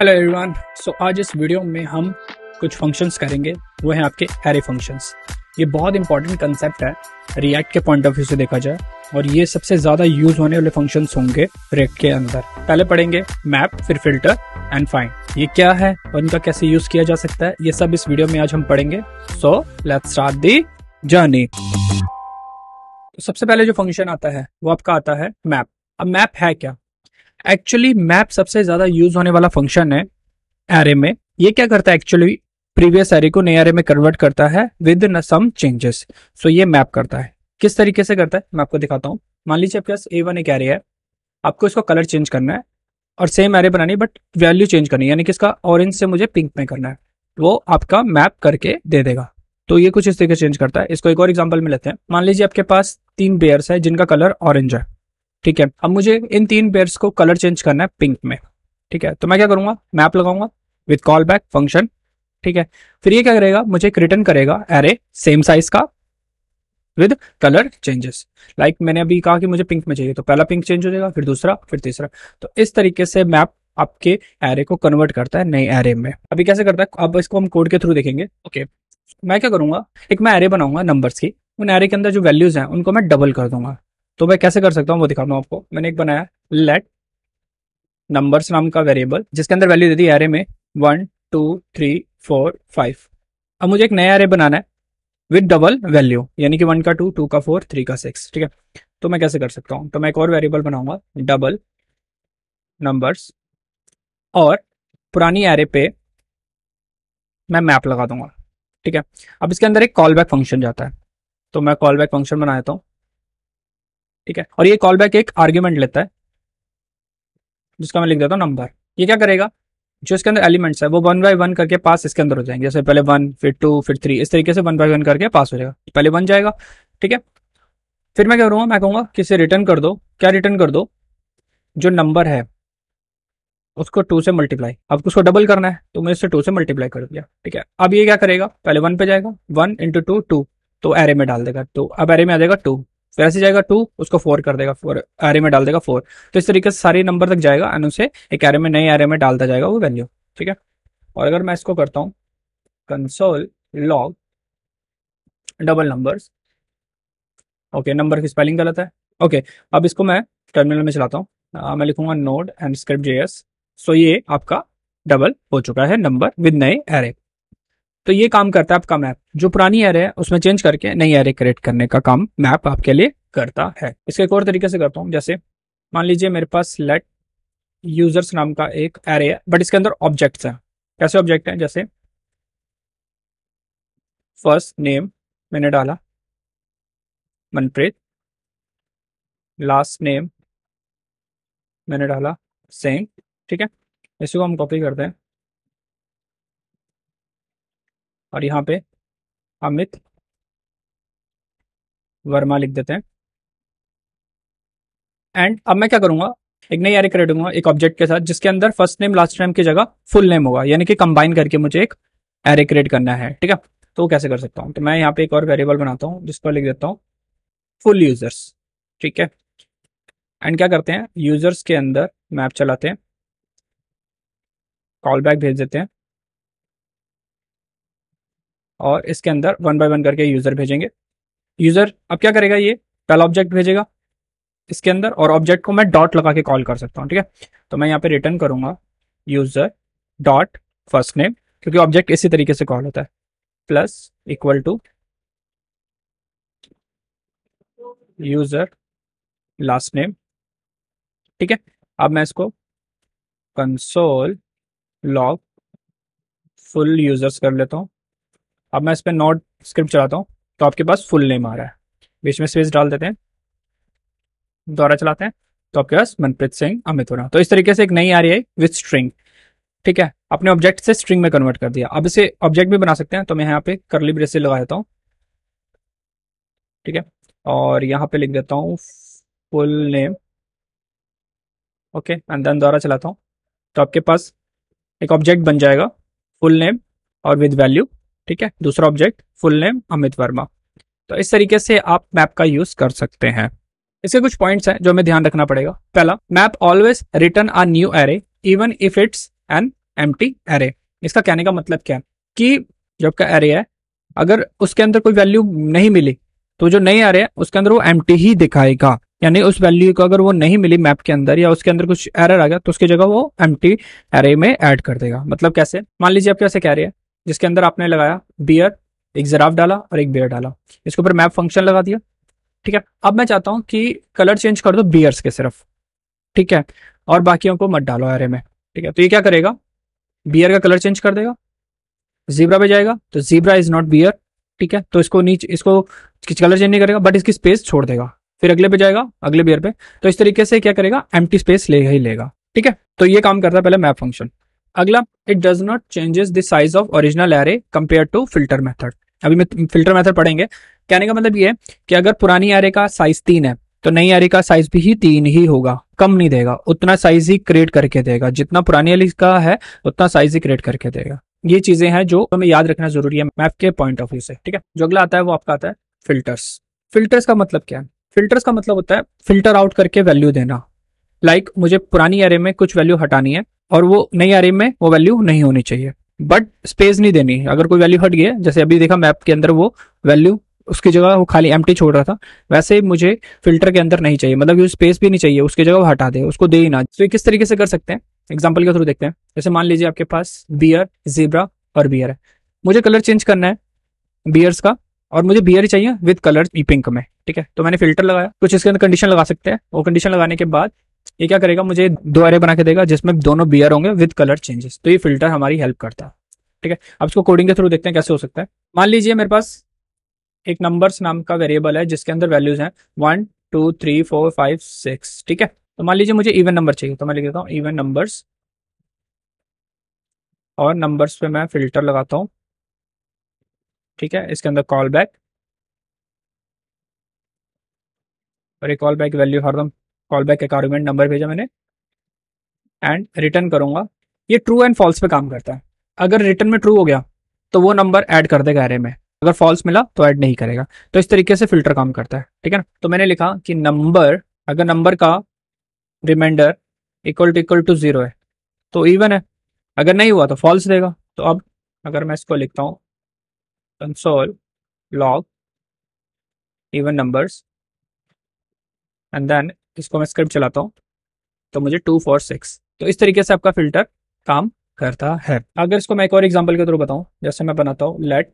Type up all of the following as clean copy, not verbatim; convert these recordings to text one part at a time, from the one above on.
Hello everyone. आज इस video में हम कुछ फंक्शंस करेंगे, वो है आपके एरे फंक्शंस। ये बहुत इंपॉर्टेंट कंसेप्ट है रिएक्ट के पॉइंट ऑफ व्यू से देखा जाए, और ये सबसे ज्यादा यूज होने वाले फंक्शंस होंगे रिएक्ट के अंदर। पहले पढ़ेंगे मैप, फिर फिल्टर एंड फाइंड। ये क्या है और इनका कैसे यूज किया जा सकता है, ये सब इस वीडियो में आज हम पढ़ेंगे। So let's start the journey. सबसे पहले जो फंक्शन आता है वो आपका आता है मैप। अब मैप है क्या? एक्चुअली मैप सबसे ज्यादा यूज होने वाला फंक्शन है एरे में। ये क्या करता है? एक्चुअली प्रीवियस एरे को नए एरे में कन्वर्ट करता है विद सम चेंजेस। सो ये मैप करता है। किस तरीके से करता है मैं आपको दिखाता हूँ। मान लीजिए आपके पास A1 एक एरे है, आपको इसको कलर चेंज करना है और सेम एरे बनानी है, बट वैल्यू चेंज करनी है, यानी कि इसका ऑरेंज से मुझे पिंक में करना है। वो आपका मैप करके दे देगा। तो ये कुछ इस तरीके से चेंज करता है। इसको एक और एग्जाम्पल में लेते हैं। मान लीजिए आपके पास 3 बेयर्स है जिनका कलर ऑरेंज है, ठीक है। अब मुझे इन 3 पेयर्स को कलर चेंज करना है पिंक में, ठीक है। तो मैं क्या करूंगा, मैप लगाऊंगा विद कॉल बैक फंक्शन, ठीक है। फिर ये क्या करेगा, मुझे एक रिटर्न करेगा एरे सेम साइज का विद कलर चेंजेस। लाइक मैंने अभी कहा कि मुझे पिंक में चाहिए, तो पहला पिंक चेंज हो जाएगा, फिर दूसरा, फिर तीसरा। तो इस तरीके से मैप आपके एरे को कन्वर्ट करता है नए एरे में। अभी कैसे करता है, अब इसको हम कोड के थ्रू देखेंगे। ओके, मैं क्या करूंगा, एक मैं एरे बनाऊंगा नंबर्स की। उन एरे के अंदर जो वैल्यूज हैं उनको मैं डबल कर दूंगा। तो मैं कैसे कर सकता हूँ वो दिखाता हूँ आपको। मैंने एक बनाया लेट नंबर्स नाम का वेरिएबल, जिसके अंदर वैल्यू दे दी एरे में 1 2 3 4 5। अब मुझे एक नया एरे बनाना है विद डबल वैल्यू, यानी कि 1 का 2, 2 का 4, 3 का 6, ठीक है। तो मैं कैसे कर सकता हूँ, तो मैं एक और वेरिएबल बनाऊंगा डबल नंबर्स, और पुरानी एरे पे मैं मैप लगा दूंगा, ठीक है। अब इसके अंदर एक कॉल बैक फंक्शन जाता है, तो मैं कॉल बैक फंक्शन बना देता हूँ, ठीक है। और ये कॉल बैक एक आर्ग्यूमेंट लेता है जिसका मैं लिख देता हूँ नंबर। ये क्या करेगा, जो इसके अंदर एलिमेंट्स है वो 1 बाय 1 करके पास इसके अंदर हो जाएंगे। जैसे पहले 1, फिर 2, फिर 3, इस तरीके से 1 बाय 1 करके पास हो जाएगा। पहले 1 जाएगा, ठीक है। फिर मैं क्या करूंगा, मैं कहूंगा कि इसे रिटर्न कर दो। क्या रिटर्न कर दो, जो नंबर है उसको 2 से मल्टीप्लाई। अब उसको डबल करना है तो मैं इससे 2 से मल्टीप्लाई कर दिया, ठीक है। अब ये क्या करेगा, पहले 1 पे जाएगा, 1 इंटू 2 2, तो एरे में डाल देगा 2। अब एरे में आ जाएगा 2, फिर ऐसे जाएगा 2, उसको 4 कर देगा, 4 एरे में डाल देगा 4। तो इस तरीके से सारे नंबर तक जाएगा एंड उसे एक एरे में, नए एरे में डालता जाएगा वो वैल्यू, ठीक है। और अगर मैं इसको करता हूँ console log double numbers, okay, number की स्पेलिंग गलत है, ओके। अब इसको मैं टर्मिनल में चलाता हूँ। मैं लिखूंगा नोड एंड स्क्रिप्ट जेएस। सो ये आपका डबल हो चुका है नंबर विद नए एरे। तो ये काम करता है आपका मैप, जो पुरानी एरे है उसमें चेंज करके नई एरे क्रिएट करने का काम मैप आपके लिए करता है। इसके एक और तरीके से करता हूँ, जैसे मान लीजिए मेरे पास लेट यूजर्स नाम का एक एरे है, बट इसके अंदर ऑब्जेक्ट्स हैं। कैसे ऑब्जेक्ट हैं, जैसे फर्स्ट नेम मैंने डाला मनप्रीत, लास्ट नेम मैंने डाला सिंह, ठीक है। इसको हम कॉपी करते हैं और यहाँ पे अमित वर्मा लिख देते हैं। एंड अब मैं क्या करूंगा, एक नई एरे क्रिएट करूंगा एक ऑब्जेक्ट के साथ, जिसके अंदर फर्स्ट नेम लास्ट नेम की जगह फुल नेम होगा, यानी कि कंबाइन करके मुझे एक एरे क्रिएट करना है, ठीक है। तो कैसे कर सकता हूँ, तो मैं यहाँ पे एक और वेरिएबल बनाता हूँ जिस पर लिख देता हूँ फुल यूजर्स, ठीक है। एंड क्या करते हैं, यूजर्स के अंदर मैप चलाते हैं, कॉल बैक भेज देते हैं, और इसके अंदर 1 बाय 1 करके यूजर भेजेंगे। यूजर अब क्या करेगा, ये पहला ऑब्जेक्ट भेजेगा इसके अंदर, और ऑब्जेक्ट को मैं डॉट लगा के कॉल कर सकता हूँ, ठीक है। तो मैं यहाँ पे रिटर्न करूंगा यूजर डॉट फर्स्ट नेम, क्योंकि ऑब्जेक्ट इसी तरीके से कॉल होता है, plus equal to user last name, ठीक है। अब मैं इसको कंसोल लॉग फुल यूजर्स कर लेता हूँ। अब मैं इस पर नॉट स्क्रिप्ट चलाता हूँ, तो आपके पास फुल नेम आ रहा है, बीच में स्पेस डाल देते हैं, दोबारा चलाते हैं, तो आपके पास मनप्रीत सिंह अमित हो रहा। तो इस तरीके से एक नई आ रही है विथ स्ट्रिंग, ठीक है। अपने ऑब्जेक्ट से स्ट्रिंग में कन्वर्ट कर दिया। अब इसे ऑब्जेक्ट भी बना सकते हैं, तो मैं यहाँ पे करली ब्रेसेस लगा देता हूँ, ठीक है। और यहाँ पे लिख देता हूँ full name, okay, and then दोबारा चलाता हूँ, तो आपके पास एक ऑब्जेक्ट बन जाएगा फुल नेम और विद वैल्यू, ठीक है। दूसरा object full name Amit Verma. तो इस तरीके से आप मैप का यूज कर सकते हैं। इसके कुछ पॉइंट्स हैं जो हमें ध्यान रखना पड़ेगा। पहला, map always return a new array even if it's an empty array. इसका कहने का मतलब क्या है कि जो आपका एरे है, अगर उसके अंदर कोई वैल्यू नहीं मिली तो जो नई एरे है उसके अंदर वो एम्प्टी ही दिखाएगा। यानी उस वैल्यू को अगर वो नहीं मिली मैप के अंदर या उसके अंदर कुछ एरर आ गया तो उसकी जगह वो एम्प्टी एरे में ऐड कर देगा। मतलब कैसे, मान लीजिए आप कैसे कह रहे हैं जिसके अंदर आपने लगाया बियर, एक जिराफ डाला और एक बियर डाला, इसके ऊपर मैप फंक्शन लगा दिया। ठीक है, अब मैं चाहता हूं कि कलर चेंज कर दो बियर्स के सिर्फ, ठीक है, और बाकियों को मत डालो एरे में। ठीक है, तो ये क्या करेगा, बियर का कलर चेंज कर देगा, जीब्रा पे जाएगा तो जीब्रा इज नॉट बियर। ठीक है, तो इसको नीचे, इसको कलर चेंज नहीं करेगा बट इसकी स्पेस छोड़ देगा, फिर अगले पे जाएगा, अगले बियर पे, तो इस तरीके से क्या करेगा, एम्प्टी स्पेस लेगा ही लेगा। ठीक है, तो ये काम करता है पहले मैप फंक्शन। अगला, it does not changes the size of original array compare to filter method. अभी मैं फिल्टर मेथड पढ़ेंगे। कहने का मतलब ये है कि अगर पुरानी एरे का साइज 3 है तो नई एरे का साइज भी 3 ही होगा, कम नहीं देगा, उतना साइज ही क्रिएट करके देगा, जितना पुरानी एरे का है उतना साइज ही क्रिएट करके देगा। ये चीजें हैं जो हमें याद रखना जरूरी है मैप के पॉइंट ऑफ व्यू से। ठीक है, जो अगला आता है वो आपका आता है फिल्टर्स। फिल्टर्स का मतलब क्या है, फिल्टर्स का मतलब होता है फिल्टर आउट करके वैल्यू देना। लाइक मुझे पुरानी एरे में कुछ वैल्यू हटानी है और वो नई एरे में वो वैल्यू नहीं होनी चाहिए, बट स्पेस नहीं देनी। अगर कोई वैल्यू हट गई है, जैसे अभी देखा मैप के अंदर वो वैल्यू उसकी जगह वो खाली एम्प्टी छोड़ रहा था, वैसे मुझे फिल्टर के अंदर नहीं चाहिए, मतलब स्पेस भी नहीं चाहिए, उसकी जगह वो हटा दे, उसको दे ही ना। तो ये किस तरीके से कर सकते हैं, एग्जाम्पल के थ्रू देखते हैं। जैसे मान लीजिए आपके पास बियर, जीब्रा और बियर है, मुझे कलर चेंज करना है बियर्स का और मुझे बियर ही चाहिए विद कलर पिंक में। ठीक है, तो मैंने फिल्टर लगाया, कुछ इसके अंदर कंडीशन लगा सकते हैं। वो कंडीशन लगाने के बाद ये क्या करेगा, मुझे 2 एरे बना के देगा जिसमें दोनों बियर होंगे विद कलर चेंजेस। तो ये फिल्टर हमारी हेल्प करता है। ठीक है, अब इसको कोडिंग के थ्रू देखते हैं कैसे हो सकता है। मान लीजिए मेरे पास एक नंबर्स नाम का वेरिएबल है जिसके अंदर वैल्यूज हैं 1 2 3 4 5 6। ठीक है, तो मान लीजिए मुझे इवन नंबर चाहिए, तो मैं लिख देता हूँ इवन नंबर्स और नंबर्स पे मैं फिल्टर लगाता हूँ। ठीक है, इसके अंदर कॉल बैक और एक कॉल बैक वैल्यू हरदम कॉल बैक एक आर्गुमेंट नंबर भेजा मैंने एंड रिटर्न करूंगा। ये ट्रू एंड फॉल्स पे काम करता है। अगर रिटर्न में ट्रू हो गया तो वो नंबर ऐड कर देगा एरे में, अगर फॉल्स मिला तो ऐड नहीं करेगा। तो इस तरीके से फिल्टर काम करता है। ठीक है ना, तो मैंने लिखा कि नंबर, अगर नंबर का रिमाइंडर इक्वल टू 0 है तो इवन है, अगर नहीं हुआ तो फॉल्स देगा। तो अब अगर मैं इसको लिखता हूँ console log even numbers and then इसको मैं स्क्रिप्ट चलाता हूँ तो मुझे 2 4 6, तो इस तरीके से आपका फिल्टर काम करता है। अगर इसको मैं एक और एग्जांपल के थ्रू बताऊं, जैसे मैं बनाता हूँ लेट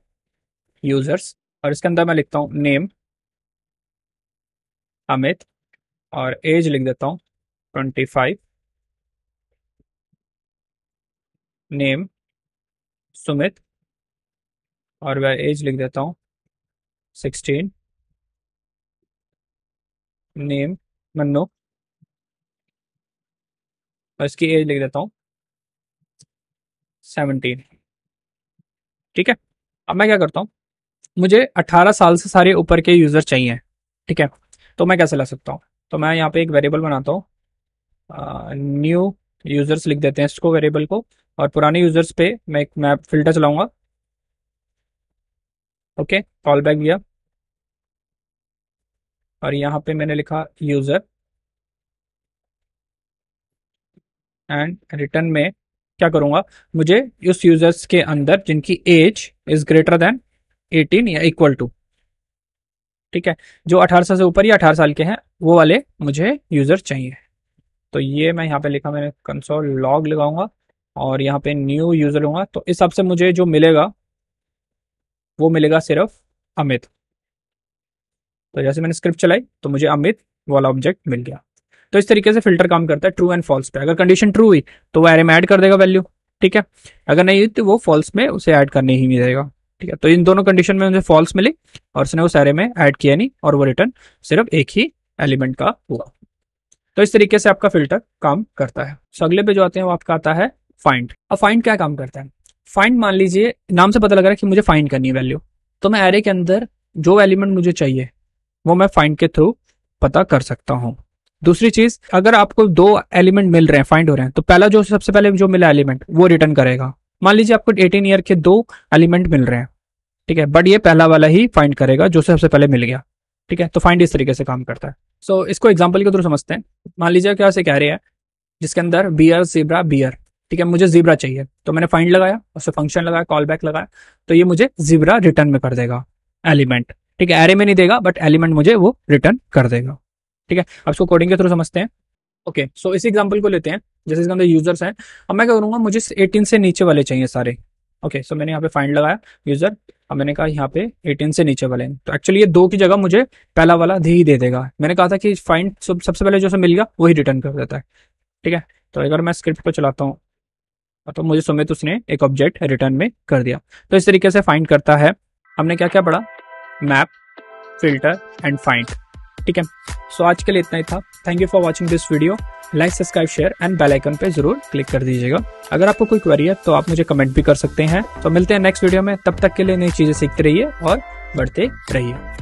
यूजर्स और इसके अंदर मैं लिखता हूँ नेम अमित और एज लिख देता हूँ 25, नेम सुमित और वह एज लिख देता हूँ 16, नेम मन्नू और इसकी एज लिख देता हूँ 17। ठीक है, अब मैं क्या करता हूँ, मुझे 18 साल से सारे ऊपर के यूजर चाहिए। ठीक है, तो मैं कैसे ला सकता हूँ, तो मैं यहाँ पे एक वेरिएबल बनाता हूँ, न्यू यूजर्स लिख देते हैं इसको वेरिएबल को, और पुराने यूजर्स पे मैं फिल्टर चलाऊंगा। ओके, कॉल बैक दिया और यहाँ पे मैंने लिखा यूजर एंड रिटर्न में क्या करूंगा, मुझे उस यूजर्स के अंदर जिनकी एज इज ग्रेटर देन 18 या इक्वल टू, ठीक है, जो 18 साल से ऊपर या 18 साल के हैं वो वाले मुझे यूजर चाहिए। तो ये मैं यहाँ पे लिखा, मैंने कंसोल लॉग लगाऊंगा और यहाँ पे न्यू यूजर लूंगा, तो इस हिसाब से मुझे जो मिलेगा वो मिलेगा सिर्फ अमित। तो जैसे मैंने स्क्रिप्ट चलाई तो मुझे अमित वाला ऑब्जेक्ट मिल गया। तो इस तरीके से फिल्टर काम करता है ट्रू एंड फॉल्स पे। अगर कंडीशन ट्रू हुई तो वो एरे में ऐड कर देगा वैल्यू, ठीक है, अगर नहीं हुई तो वो फॉल्स में उसे ऐड करने ही नहीं देगा। ठीक है, तो इन दोनों कंडीशन में मुझे फॉल्स मिली और उसने उस एरे में ऐड किया नहीं और वो रिटर्न सिर्फ एक ही एलिमेंट का हुआ। तो इस तरीके से आपका फिल्टर काम करता है। सो अगले पे जो आते हैं वो आपका आता है फाइंड। अब फाइंड क्या काम करता है, फाइंड मान लीजिए नाम से पता लग रहा है कि मुझे फाइंड करनी है वैल्यू, तो मैं एरे के अंदर जो एलिमेंट मुझे चाहिए वो मैं फाइंड के थ्रू पता कर सकता हूँ। दूसरी चीज, अगर आपको 2 एलिमेंट मिल रहे हैं, फाइंड हो रहे हैं, तो पहला जो सबसे पहले जो मिला एलिमेंट वो रिटर्न करेगा। मान लीजिए आपको 18 ईयर के 2 एलिमेंट मिल रहे हैं, ठीक है, बट ये पहला वाला ही फाइंड करेगा जो सबसे पहले मिल गया। ठीक है, तो फाइंड इस तरीके से काम करता है। सो इसको एग्जाम्पल के थ्रू समझते हैं। मान लीजिए क्या से कह रहे हैं जिसके अंदर बियर, ज़ेब्रा, बियर, ठीक है, मुझे ज़ीब्रा चाहिए, तो मैंने फाइंड लगाया, उससे फंक्शन लगाया, कॉल बैक लगाया, तो ये मुझे ज़ीब्रा रिटर्न में कर देगा एलिमेंट। ठीक है, एरे में नहीं देगा बट एलिमेंट मुझे वो रिटर्न कर देगा। ठीक है, अब इसको कोडिंग के थ्रू समझते हैं। ओके, सो इस एग्जांपल को लेते हैं, जैसे इसके अंदर यूजर्स हैं। अब मैं क्या करूंगा, मुझे 18 से नीचे वाले चाहिए सारे। ओके, सो मैंने यहाँ पे फाइंड लगाया यूजर, अब मैंने कहा यहाँ पे 18 से नीचे वाले हैं, तो एक्चुअली ये 2 की जगह मुझे पहला वाला ही दे देगा। मैंने कहा था कि फाइंड सबसे पहले जो मिल गया वही रिटर्न कर देता है। ठीक है, तो अगर मैं स्क्रिप्ट को चलाता हूँ तो मुझे सुमित उसने एक ऑब्जेक्ट रिटर्न में कर दिया। तो इस तरीके से फाइंड करता है। हमने क्या क्या पढ़ा, मैप, फिल्टर एंड फाइंड। ठीक है, सो आज के लिए इतना ही था। Thank you for watching this video. Like, subscribe, share and bell icon पे जरूर क्लिक कर दीजिएगा। अगर आपको कोई क्वेरी है तो आप मुझे कमेंट भी कर सकते हैं। तो मिलते हैं नेक्स्ट वीडियो में, तब तक के लिए नई चीजें सीखते रहिए और बढ़ते रहिए।